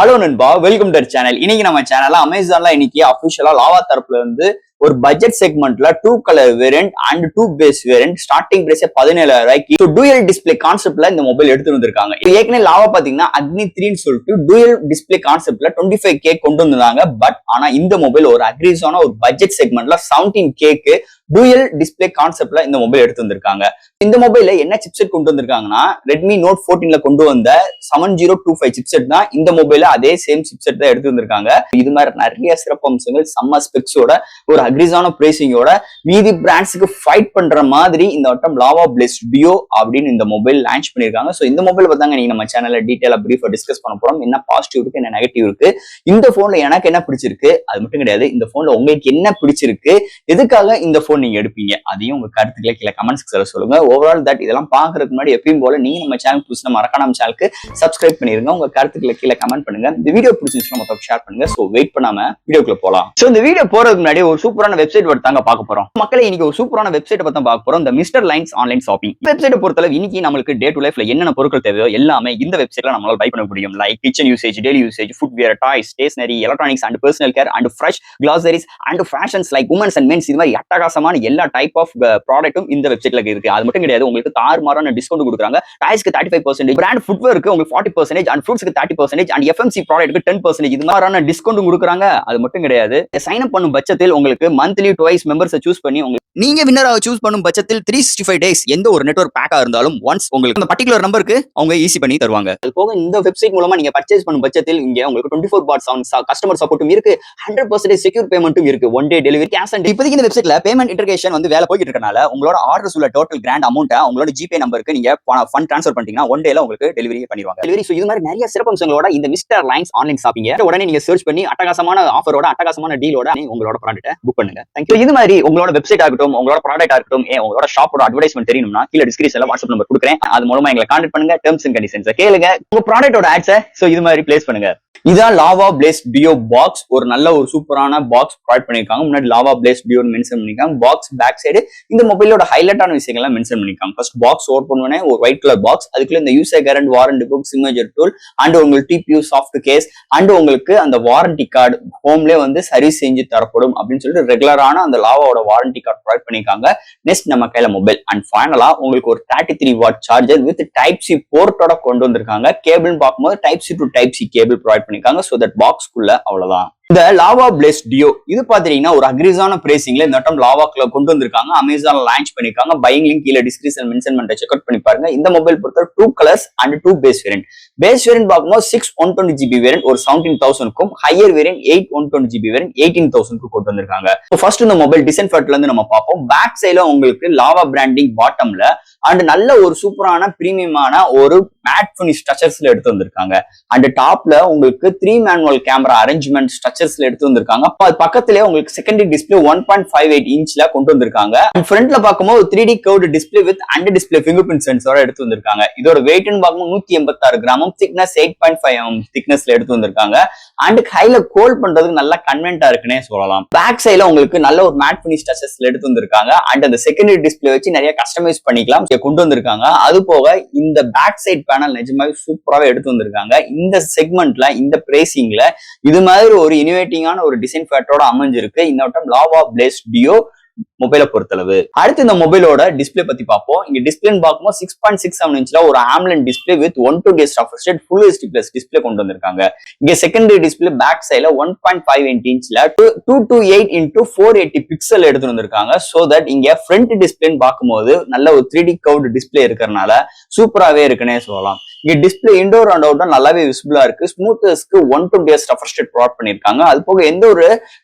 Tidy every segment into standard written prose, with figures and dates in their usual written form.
Hello நண்பா, welcome to channel. இன்னைக்கு நம்ம சேனல்ல அமேசான்ல இன்னைக்கு அபிஷியலா லாவா தரப்புல இருந்து ஒரு பட்ஜெட் செக்மெண்ட்ல 2 colour variant and 2 base variant starting price 17,000 dual display கான்செப்ட்ல இந்த மொபைல் எடுத்து வந்திருக்காங்க. ஏற்கனவே லாவா பாத்தீங்கன்னா அக்னி 3ன்னு சொல்லிட்டு டூயல் டிஸ்பிளே கான்செப்ட்ல 25K கொண்டு வந்தாங்க. பட் ஆனா இந்த மொபைல் ஒரு அக்ரிஸான ஒரு பட்ஜெட் செக்மெண்ட்ல 17K டூயல் டிஸ்பிளே கான்செப்ட்ல இந்த மொபைல் எடுத்து வந்திருக்காங்க. இந்த மொபைல்ல என்ன சிப்செட் கொண்டு வந்திருக்காங்கன்னா ரெட்மி நோட் 14ல கொண்டு வந்த 7025 சிப்செட் தான் இந்த மொபைல அதே சேம் சிப்செட் தான் எடுத்து வந்திருக்காங்க. இது மாதிரி நிறைய சிறப்பம்சங்கள் செம்ம ஸ்பெக்ஸோட ஒரு அக்ரிஸான பிரைசிங்கோட மீதி பிராண்ட்ஸுக்கு ஃபைட் பண்ற மாதிரி இந்த வட்டம் லாவா பிளேஸ் டியோ அப்படின்னு இந்த மொபைல் லான்ச் பண்ணிருக்காங்க. ஸோ இந்த மொபைல் பார்த்தாங்க நீங்க நம்ம சேனல்ல டீட்டெயிலா பிரீஃபா டிஸ்கஸ் பண்ண போறோம். என்ன பாசிட்டிவ் இருக்கு, என்ன நெகட்டிவ் இருக்கு, இந்த போன்ல எனக்கு என்ன பிடிச்சிருக்கு, அது மட்டும் கிடையாது இந்த போன்ல உங்களுக்கு என்ன பிடிச்சிருக்கு, எதுக்காக இந்த போன் நீங்க எடுப்பீங்க, அதையும் உங்க கருத்துக்களை கீழே கமெண்ட்ஸ்ல சொல்லுங்க. ஓவரால் தட் இதெல்லாம் பாக்குறதுக்கு முன்னாடி எப்பயும் போல நீங்க நம்ம சேனல் புதுசா மறக்காம நம்ம சேனலுக்கு சப்ஸ்கிரைப் பண்ணிருங்க. உங்க கருத்துக்களை கீழே கமெண்ட் பண்ணுங்க. இந்த வீடியோ பிடிச்சிருந்துச்சுன்னா மொத்தம் ஷேர் பண்ணுங்க. சோ வெயிட் பண்ணாம வீடியோக்குள்ள போலாம். சோ இந்த வீடியோ போறதுக்கு முன்னாடி ஒரு சூப்பரான வெப்சைட் தாங்க பார்க்க போறோம். மக்களே இன்னைக்கு ஒரு சூப்பரான வெப்சைட் பத்தி பார்க்க போறோம். இந்த மிஸ்டர் லைன்ஸ் ஆன்லைன் ஷாப்பிங் வெப்சைட்டை பொறுத்தளவு இன்னைக்கு நம்மளுக்கு டே டு லைஃப்ல என்னென்ன பொருட்கள் தேவையோ எல்லாமே இந்த வெப்சைட்ல நம்மளால பை பண்ண முடியும். Like kitchen usage, daily usage, footwear, toys, stationery, electronics and personal care and fresh groceries and fashions like women's and men's, இது மாதிரி அட்டகாசமான எல்லா டைப் ஆஃப் ப்ராடக்ட்டும் இந்த வெப்சைட்ல இருக்கு. அது மட்டும் கிடையாது, உங்களுக்கு தாறுமாறான டிஸ்கவுண்ட் கொடுக்குறாங்க. டாய்ஸ்க்கு 35%, பிராண்ட் ஃபுட்வேருக்கு உங்களுக்கு 40% அண்ட் ஃப்ரூட்ஸ்க்கு 30% அண்ட் FMC ப்ராடக்ட்க்கு 10%, இது மாதிரியான டிஸ்கவுண்ட் கொடுக்குறாங்க. அது மட்டும் கிடையாது, சைன் அப் பண்ணும் பட்சத்தில் உங்களுக்கு மந்த்லி டுவைஸ் மெம்பர்ஸை சூஸ் பண்ணி நீங்க வின்னராக சூஸ் பண்ணும் பட்சத்தில் 365 டேஸ் எந்த ஒரு நெட்வொர்க் பேக்கா இருந்தாலும் ஒன்ஸ் உங்களுக்கு அந்த பர்டிகுலர் நம்பருக்கு அவங்க ஈஸி பண்ணி தருவாங்க. அது போக இந்த வெப்சைட் மூலமா நீங்க பர்ச்சேஸ் பண்ணும் பட்சத்தில் இங்க உங்களுக்கு 24/7 கஸ்டமர் சப்போர்ட்டும் இருக்கு, 100% செக்யூர் பேமெண்ட்டும் இருக்கு, one day delivery, cash and இப்போதைக்கு இந்த வெப்சைட்ல பேமெண்ட் இன்டர்கேஷன் வேலை போயிட்டு இருக்கனால உங்களோட ஆர்டர்ஸ் உள்ள டோட்டல் கிராண்ட் அமௌண்ட்டை உங்களோட ஜிபே நம்பருக்கு நீங்க ஃபண்ட் ட்ரான்ஸ்ஃபர் பண்ணிட்டீங்கன்னா ஒன் டேல உங்களுக்கு டெலிவரி பண்ணிடுவாங்க. டெலிவரி இது மாதிரி நிறைய சிறப்பம்சங்களோட இந்த மிஸ்டர் லைன்ஸ் ஆன்லைன் ஷாப்பிங் உடனே நீங்க சர்ச் பண்ணி அட்டகாசமான ஆஃபரோட அட்டகாசமான டீலோட உங்களோட ப்ராடக்ட்டை புக் பண்ணுங்க. தேங்க்யூ. இது மாதிரி உங்களோட வெப்சைட் ஆகட்டும், உங்களோட ப்ராடக்ட் ஆகட்டும், உங்களோட ஷாப்போட அட்வர்டைஸ்மென்ட் தெரியணும்னா கீழே டிஸ்கிரிப்ஷன்ல வாட்ஸ்அப் நம்பர் கொடுக்குறேன். அது மூலமா எங்களை கான்டாக்ட் பண்ணுங்க. டெர்ம்ஸ் அண்ட் கண்டிஷன்ஸ் கேளுங்க. உங்க ப்ராடக்ட்டோட ஆட்ஸை இது மாதிரி பிளேஸ் பண்ணுங்க. இதான் லாவா பிளேஸ் டியோ பாக்ஸ். ஒரு நல்ல ஒரு சூப்பரான பாக்ஸ் ப்ரொவைட் பண்ணிருக்காங்க. முன்னாடி லாவா பிளேஸ் டியோ மென்ஷன் பண்ணிருக்காங்க. பாக்ஸ் பேக் சைடு இந்த மொபைலோட ஹைலைட்டான விஷயங்கள்லாம் மென்ஷன் பண்ணிருக்காங்க. ஃபர்ஸ்ட் பாக்ஸ் ஓபன் பண்ணே ஒரு ஒயிட் கலர் பாக்ஸ், அதுக்குள்ள இந்த யூசர் கேரண்ட், warranty book, signature tool and உங்களுக்கு டிபியூ சாஃப்ட் கேஸ் அண்ட் உங்களுக்கு அந்த வாரண்டி கார்டு ஹோம்லேயே சர்வீஸ் செஞ்சு தரப்படும் அப்படின்னு சொல்லிட்டு ரெகுலரான அந்த லாவாவோட வாரண்டி கார்டு ப்ரொவைட் பண்ணிருக்காங்க. நெக்ஸ்ட் நம்ம கையில மொபைல் அண்ட் ஃபைனலா உங்களுக்கு ஒரு 33 watt charger with type C போர்ட்டோட கொண்டு வந்திருக்காங்க. கேபிள் பார்க்கும்போது type C to type C cable provide பண்ணிருக்காங்க. சோ தட் பாக்ஸ்க்குள்ள அவ்வளவுதான். இந்த லாவா பிளேஸ் டியோ இது பாத்தீங்கன்னா ஒரு அக்ரிஸான பிரைசிங்ல இந்த வட்டம் லாவாக்குள்ள கொண்டு வந்திருக்காங்க. அமேசான்ல லான்ச் பண்ணிருக்காங்க. பையிங் லிங்க் கீழே டிஸ்கிரிப்ஷன் மென்ஷன் பண்ணிட்டு செக் அவுட் பண்ணி பாருங்க. இந்த மொபைல் பொறுத்த 2 colours and 2 base variant. Base variant பார்க்கும்போது 6 120GB வேரியன்ட் ஒரு 17,000க்கும், ஹையர் வேரியன்ட் 8 120GB வேரியன்ட் 18,000க்கு கொண்டு வந்திருக்காங்க. ஃபர்ஸ்ட் இந்த மொபைல் டிசைன் ஃபேட்ல இருந்து நம்ம பார்ப்போம். பேக் சைடுல உங்களுக்கு லாவா பிராண்டிங் பாட்டம்ல அண்ட் நல்ல ஒரு சூப்பரான பிரீமியமான ஒரு மேட் ஃபினிஷ் ஸ்ட்ரக்சர்ஸ்ல எடுத்து வந்திருக்காங்க. அண்ட் டாப்ல உங்களுக்கு 3 மேனுவல் கேமரா அரேஞ்ச்மெண்ட் ஸ்ட்ரக்சர்ஸ்ல எடுத்து வந்திருக்காங்க. பக்கத்திலே உங்களுக்கு செகண்டரி டிஸ்பிளே 1.58 இன்ச்ல கொண்டு வந்திருக்காங்க. ஃப்ரண்ட்ல பார்க்கும்போது 3D curved display with under display fingerprint சென்சாரோட எடுத்து வந்திருக்காங்க. இதோட வெயிட்னு பார்க்கும்போது 186 கிராமும், திக்னஸ் 8.5 mm திக்னஸ்ல எடுத்து வந்திருக்காங்க. அண்ட் கையில கோல்ட் பண்றதுக்கு நல்லா கன்வென்ட்டா இருக்குன்னே சொல்லலாம். பேக் சைடுல உங்களுக்கு நல்ல ஒரு மேட் ஃபினிஷ் ஸ்ட்ரக்சர்ஸ்ல எடுத்து வந்திருக்காங்க. அண்ட் அந்த செகண்டரி டிஸ்பிளே வச்சு நிறைய கஸ்டமைஸ் பண்ணிக்கலாம் கொண்டு வந்திருக்காங்க. அது போக இந்த பேக் சைட் பேனல் நிஜமாவே சூப்பராகவே எடுத்து வந்திருக்காங்க. இந்த செக்மெண்ட்ல இந்த பிரைசிங்ல இது மாதிரி ஒரு இனோவேட்டிங்கான ஒரு டிசைன் ஃபேக்டரோட அமைஞ்சிருக்கு இந்த வட்டம் லாவா பிளேஸ் டியோ மொபைலை பொறுத்தளவு. அடுத்து இந்த மொபைலோட டிஸ்பிளே பத்தி பார்ப்போம். இங்க டிஸ்பிளேன்னு பார்க்கும்போது 6.67 இன்ச்ல ஒரு AMOLED display with 120 refresh rate full HD plus display கொண்டு வந்திருக்காங்க. இங்க செகண்டரி டிஸ்பிளே பேக் சைடுல 1.58 இன்ச்ல 228 into 480 பிக்சல் எடுத்து வந்திருக்காங்க. சோ தட் இங்க ஃப்ரண்ட் டிஸ்பிளேன்னு பார்க்கும்போது நல்ல ஒரு 3D கர்வ்டு டிஸ்பிளே இருக்கறனால சூப்பராகவே இருக்குன்னே சொல்லலாம். இங்க டிஸ்பிளே இன்டோர் அண்ட் அவுட்டா நல்லாவே விசிபிளா இருக்கு. ஸ்மூத்னஸ்க்கு 120 ரெஃப்ரெஷ் ரேட் ப்ரொவைட் பண்ணிருக்காங்க. அது போக எந்த ஒரு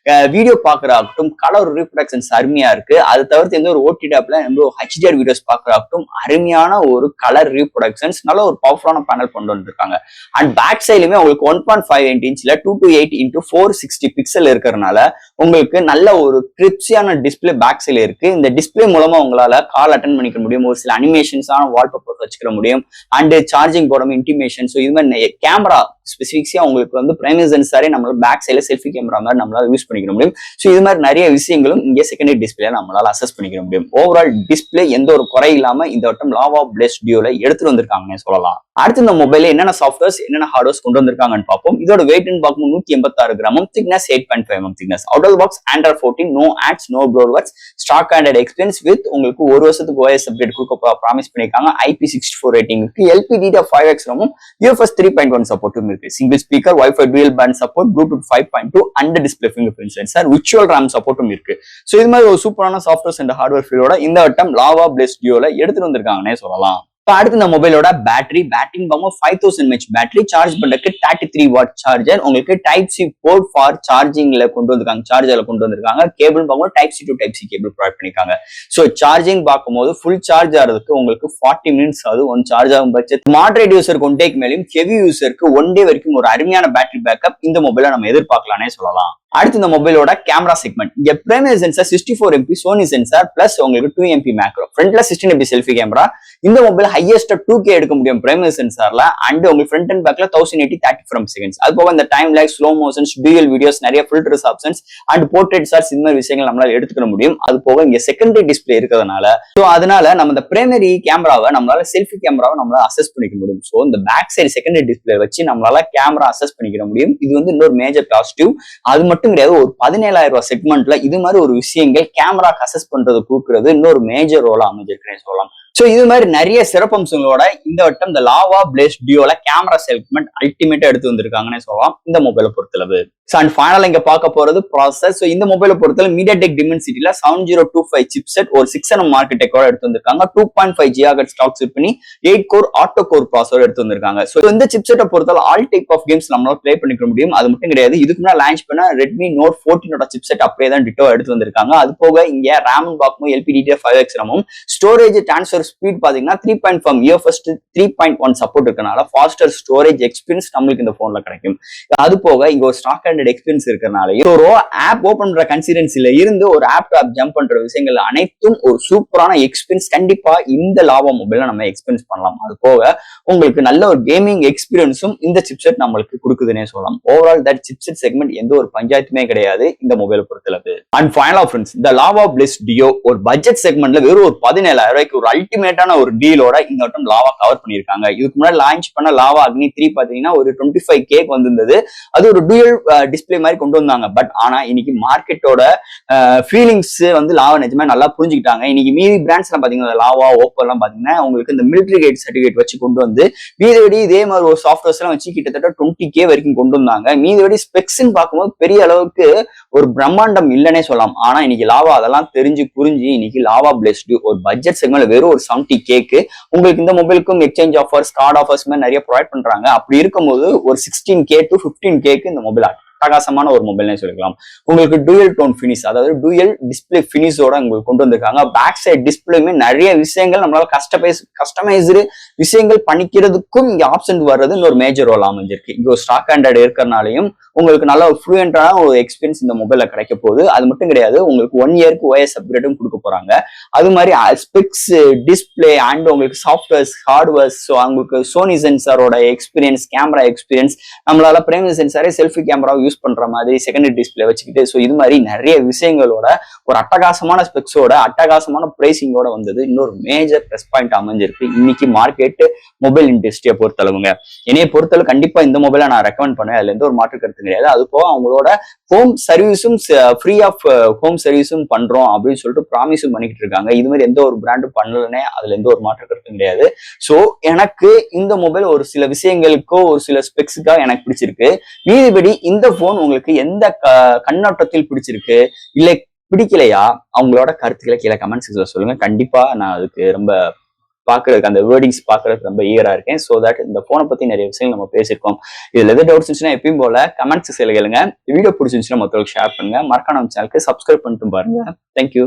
வீடியோ பாக்குறாகட்டும் கலர் ரீப்ரொடக்ஷன்ஸ் அருமையா இருக்கு. அது தவிர்த்து எந்த ஒரு OTT ஆப்ல HDR வீடியோஸ் பாக்குறாகட்டும் அருமையான ஒரு கலர் ரீப்ரொடக்ஷன்ஸ், நல்ல ஒரு பவர்ஃபுல்லான பேனல் கொண்டு வந்திருக்காங்க. அண்ட் பேக் சைடுலயுமே உங்களுக்கு 1.58 இன்ச்ல 228 into 460 பிக்சல் இருக்கிறதுனால உங்களுக்கு நல்ல ஒரு கிரிப்ஸியான டிஸ்பிளே பேக் சைடுல இருக்கு. இந்த டிஸ்பிளே மூலமா உங்களால கால் அட்டன் பண்ணிக்க முடியும், ஒரு சில அனிமேஷன்ஸான வால்பேப்பர் வச்சுக்க முடியும், அண்ட் சார்ஜிங் போடும் இன்டிமேஷன். ஸோ இது மாதிரி கேமரா ஸ்பெசிஃபிக்ஸா உங்களுக்கு வந்து பிரைமரி சென்சாரே நம்மளால பேக் சைட்ல செல்ஃபி கேமரா மாதிரி நம்மளால யூஸ் பண்ணிக்க முடியும். ஸோ இது மாதிரி நிறைய விஷயங்களும் இங்கே செகண்டரி டிஸ்பிளே நம்மளால அசஸ் பண்ணிக்க முடியும். ஓவரால் டிஸ்பிளே எந்த ஒரு குறை இல்லாம இந்த வட்டம் லாவா பிளேஸ் டியோல எடுத்துட்டு வந்திருக்காங்கன்னு சொல்லலாம். அடுத்து இந்த மொபைல என்னென்ன சாஃப்ட்வேர்ஸ் என்னென்ன ஹார்ட்வேர்ஸ் கொண்டு வந்திருக்காங்கன்னு பார்ப்போம். இதோட வெயிட்னு பார்க்கும்போது 186 கிராமம், thickness 8.5 mm thickness. Out of box Android 14, no ads, no bloatwares, stock Android experience with உங்களுக்கு ஒரு வருஷத்துக்கு OS அப்டேட் கொடுக்க ப்ராமிஸ் பண்ணிருக்காங்க. IP64 ரேட்டிங் இருக்கு. LPDDR5X ROM, UFS 3.1 சப்போர்ட்டும் இருக்கு. Single speaker, Wi-Fi dual band support, Bluetooth 5.2 and display finger print sensor, virtual RAM சப்போர்ட்டும் இருக்கு. ஸோ இது மாதிரி ஒரு சூப்பரான சாஃப்ட்வேர்ஸ் அண்ட் ஹார்ட்வேர் ஃபீல்டோட இந்த வட்டம் லாவா பிளேஸ் டியோல எடுத்துட்டு வந்திருக்காங்கன்னே சொல்லலாம். இப்போ அடுத்து இந்த மொபைலோட பேட்டரி பார்க்கும்போது 5000 mAh பேட்டரி, சார்ஜ் பண்றதுக்கு 33 வாட் சார்ஜர், உங்களுக்கு Type-C போர்ட் ஃபார் சார்ஜிங்ல கொண்டு வந்திருக்காங்க, சார்ஜர்ல கொண்டு வந்திருக்காங்க. கேபிள் பார்க்கும்போது Type-C to Type-C cable provide பண்ணிருக்காங்க. ஸோ சார்ஜிங் பார்க்கும்போது ஃபுல் சார்ஜ் ஆகிறதுக்கு உங்களுக்கு 40 மினிட்ஸ் ஆகுது ஒன் சார்ஜ் ஆகும் பட்சம். மாடரேட் யூசருக்கு ஒன் டேக்கு மேலும், ஹெவி யூசருக்கு ஒன் டே வரைக்கும் ஒரு அருமையான பேட்டரி பேக்கப் இந்த மொபைலை நம்ம எதிர்பார்க்கலானே சொல்லலாம். அடுத்து இந்த மொபைலோட கேமரா செக்மெண்ட், இங்க primary sensor 64 MP Sony sensor plus உங்களுக்கு 2 MP மேக்ரோ, ஃப்ரண்ட்ல 16 MP செல்ஃபி கேமரா. இந்த மொபைல் ஹையஸ்டா 2K எடுக்க முடியும் பிரைமரி சென்சார்ல, அண்ட் உங்களுக்கு ஃப்ரண்ட் அண்ட் பேக்ல 1080 30 ஃப்ரேம் செகண்ட்ஸ். அது போக இந்த டைம் லேக், ஸ்லோ மோஷன்ஸ், டூயல் வீடியோஸ், நிறைய ஃபில்டர்ஸ் ஆப்ஷன்ஸ் அண்ட் போர்ட்ரேட் சார்ஸ், இந்த மாதிரி விஷயங்கள் நம்மளால எடுத்துக்க முடியும். அது போக இங்க செகண்டரி டிஸ்பிளே இருக்கிறதுனால அதனால நம்ம இந்த பிரைமரி கேமராவை நம்மளால செல்ஃபி கேமராவை நம்மளால அசஸ் பண்ணிக்க முடியும். ஸோ இந்த பேக் சைடு செகண்டரி டிஸ்பிளே வச்சு நம்மளால கேமரா அசஸ் பண்ணிக்க முடியும். இது வந்து இன்னொரு மேஜர் பாசிட்டிவ். அது மட்டும் கிடையாது, ஒரு 17,000 ரூபாய் செக்மெண்ட்ல இது மாதிரி ஒரு விஷயங்கள் கேமரா அசஸ் பண்றது கொடுக்கறது இன்னொரு மேஜர் ரோலா அமைஞ்சிருக்குன்னு சொல்லலாம். சோ இது மாதிரி நிறைய சிறப்பம்சங்களோட இந்த வட்டம் இந்த லாவா பிளேஸ் டியோல கேமரா செக்மெண்ட் அல்டிமேட்டா எடுத்து வந்திருக்காங்கன்னு சொல்லலாம் இந்த மொபைலை பொறுத்தளவு. அண்ட் ஃபைனலா இங்க பார்க்க போறது ப்ராசஸ். ஸோ இந்த மொபைலை பொறுத்தவரை MediaTek Dimensity 7025 சிப்செட் ஒரு 6nm ஆர்கிடெக்டோட எடுத்து வந்திருக்காங்க. 2.5 GHz ஸ்டாக் சிப் பண்ணி 8 கோர் ஆட்டோ கோர் ப்ராசஸர் எடுத்து வந்திருக்காங்க. ஸோ இந்த சிப்செட்டை பொறுத்தவரை ஆல் டைப் ஆஃப் கேம்ஸ் நம்மளால பிளே பண்ணிக்க முடியும். அது மட்டும் கிடையாது, இதுக்கு முன்னாடி லான்ச் பண்ண Redmi Note 14 சிப்செட் அப்படியே தான் டிட்டோ எடுத்து வந்திருக்காங்க. அது போக இங்க RAM பார்க்கும்போது LPDDR5X RAM, storage transfer speed பாத்தீங்கன்னா 3.5 UFS 3.1 சப்போர்ட் இருக்கனால ஃபாஸ்டர் ஸ்டோரேஜ் எக்ஸ்பீரியன்ஸ் நம்மளுக்கு இந்த போன்ல கிடைக்கும். அது போக இங்க ஒரு ஸ்டாக் எக்ஸ்பீரியன்ஸ் இருக்கனால ஒரு ஆப் ஓபன் பண்ற கன்சிடென்சில இருந்து ஒரு ஆப் டு ஆப் ஜம்ப் பண்ற விஷயங்கள் அனைத்தும் ஒரு சூப்பரான எக்ஸ்பீரியன்ஸ் கண்டிப்பா இந்த லாவா மொபைல நம்ம எக்ஸ்பீரியன்ஸ் பண்ணலாம். அது போக உங்களுக்கு நல்ல ஒரு கேமிங் எக்ஸ்பீரியன்ஸும் இந்த சிப்செட் நம்மளுக்கு கொடுக்குதுன்னே சொல்லலாம். ஓவரால் தட் சிப்செட் செக்மெண்ட் எந்த ஒரு பஞ்சாயத்துமே கிடையாது இந்த மொபைலை பொறுத்தளவு. அண்ட் ஃபைனலா ஃப்ரெண்ட்ஸ், இந்த லாவா பிளேஸ் டியோ ஒரு பட்ஜெட் செக்மெண்ட்ல வெறும் ஒரு 17,000 ரூபாய்க்கு ஒரு அல்டிமேட்டான ஒரு டீலோட இந்த வட்டம் லாவா கவர் பண்ணிருக்காங்க. இதுக்கு முன்னாடி லான்ச் பண்ண லாவா அக்னி 3 பாத்தீங்கன்னா ஒரு 25K வந்திருந்தது. அது ஒரு டூயல் டிஸ்பிளே மாதிரி கொண்டு வந்தாங்க. பட் ஆனா இன்னைக்கு மார்க்கெட்டோட ஃபீலிங்ஸ் வந்து லாவா நிஜமா நல்லா புரிஞ்சுக்கிட்டாங்க. இன்னைக்கு மீதி பிராண்ட்ஸ் எல்லாம் பாத்தீங்கன்னா லாவா, ஓப்போ எல்லாம் பாத்தீங்கன்னா உங்களுக்கு இந்த மிலிட்டரி கேட் சர்டிபிகேட் வச்சு கொண்டு வந்து மீதபடி இதே மாதிரி ஒரு சாஃப்ட்வேர்ஸ் எல்லாம் வச்சு கிட்டத்தட்ட 20K வரைக்கும் கொண்டு வந்தாங்க. மீதபடி ஸ்பெக்ஸ் பார்க்கும்போது பெரிய அளவுக்கு ஒரு பிரம்மாண்டம் இல்லைன்னே சொல்லலாம். ஆனா இன்னைக்கு லாவா அதெல்லாம் தெரிஞ்சு புரிஞ்சு இன்னைக்கு லாவா பிளேஸ் ஒரு பட்ஜெட் செக்மெண்ட்ல வெறும் ஒரு 70K உங்களுக்கு இந்த மொபைலுக்கும் எக்ஸ்சேஞ்ச் ஆஃபர்ஸ், கார்டு ஆஃபர்ஸ் மாதிரி நிறைய ப்ரொவைட் பண்றாங்க. அப்படி இருக்கும்போது ஒரு 16K to 15K இந்த மொபைல் அட்டகாசமான ஒரு மொபைல்னே சொல்லிக்கலாம். உங்களுக்கு டூயல் டோன் பினிஷ், அதாவது டூயல் டிஸ்பிளே பினிஷோட உங்களுக்கு கொண்டு வந்திருக்காங்க. பேக் சைட் டிஸ்பிளேயுமே நிறைய விஷயங்கள் நம்மளால கஸ்டமைஸ்டு விஷயங்கள் பண்ணிக்கிறதுக்கும் இங்க ஆப்ஷன் வர்றது இன்னொரு மேஜர் ரோல் அமைஞ்சிருக்கு. இங்க ஒரு ஸ்டாக் ஆண்ட்ராய்டு இருக்கிறனாலையும் உங்களுக்கு நல்ல ஒரு ஃப்ளூயண்டான ஒரு எக்ஸ்பீரியன்ஸ் இந்த மொபைல்ல கிடைக்க போகுது. அது மட்டும் கிடையாது, உங்களுக்கு 1 இயருக்கு OS அப்கிரேடும் கொடுக்க போறாங்க. அது மாதிரி ஸ்பெக்ஸ், டிஸ்பிளே அண்ட் உங்களுக்கு சாஃப்ட்வேர்ஸ், ஹார்ட்வேர்ஸ், ஸோ உங்களுக்கு சோனி சென்சாரோட எக்ஸ்பீரியன்ஸ், கேமரா எக்ஸ்பீரியன்ஸ், நம்மளால பிரைமரி சென்சாரே செல்ஃபி கேமரா யூஸ் பண்ற மாதிரி செகண்டரி டிஸ்பிளே வச்சுக்கிட்டு ஸோ இது மாதிரி நிறைய விஷயங்களோட ஒரு அட்டகாசமான ஸ்பெக்ஸோட அட்டகாசமான பிரைசிங்கோட வந்தது இன்னொரு மேஜர் பிளஸ் பாயிண்ட் அமைஞ்சிருக்கு இன்னைக்கு மார்க்கெட் மொபைல் இண்டஸ்ட்ரியை பொறுத்தளவுங்க. என்னைய பொறுத்தளவு கண்டிப்பா இந்த மொபைலை நான் ரெக்கமெண்ட் பண்ணேன். அதுல எந்த ஒரு மாற்று கருத்து கிடையாது. அது போக அவங்களோட ஹோம் சர்வீஸும் ஃப்ரீ ஆஃப் ஹோம் சர்வீஸும் பண்றோம் அப்படின்னு சொல்லிட்டு ப்ராமிஸும் பண்ணிக்கிட்டு இருக்காங்க. இது மாதிரி எந்த ஒரு பிராண்டும் பண்ணலனே அதுல எந்த ஒரு மாற்று கருத்தும் கிடையாது. ஸோ எனக்கு இந்த மொபைல் ஒரு சில விஷயங்களுக்கோ ஒரு சில ஸ்பெக்ஸுக்காக எனக்கு பிடிச்சிருக்கு. மீதிபடி இந்த போன் உங்களுக்கு எந்த கண்ணோட்டத்தில் பிடிச்சிருக்கு இல்லை பிடிக்கலையா, அவங்களோட கருத்துக்களை கீழே கமெண்ட் செக்ஷன்ல சொல்லுங்க. கண்டிப்பா நான் அதுக்கு ரொம்ப பாக்குறதுக்கு அந்த வேர்டிங்ஸ் பாக்குறதுக்கு ரொம்ப ஈகரா இருக்கேன். சோ தட் இந்த போனை பத்தி நிறைய விஷயங்கள் நம்ம பேசியிருக்கோம். இதுல எதாவது டவுட்ஸ் இருந்துச்சுன்னா எப்பயும் போல கமெண்ட் செக்ஷன்ல கேளுங்க. வீடியோ பிடிச்சிருந்துச்சுன்னா மற்றவங்களுக்கு ஷேர் பண்ணுங்க. மறக்காம நம்ம சேனலுக்கு சப்ஸ்கிரைப் பண்ணிட்டு பாருங்க. தேங்க்யூ.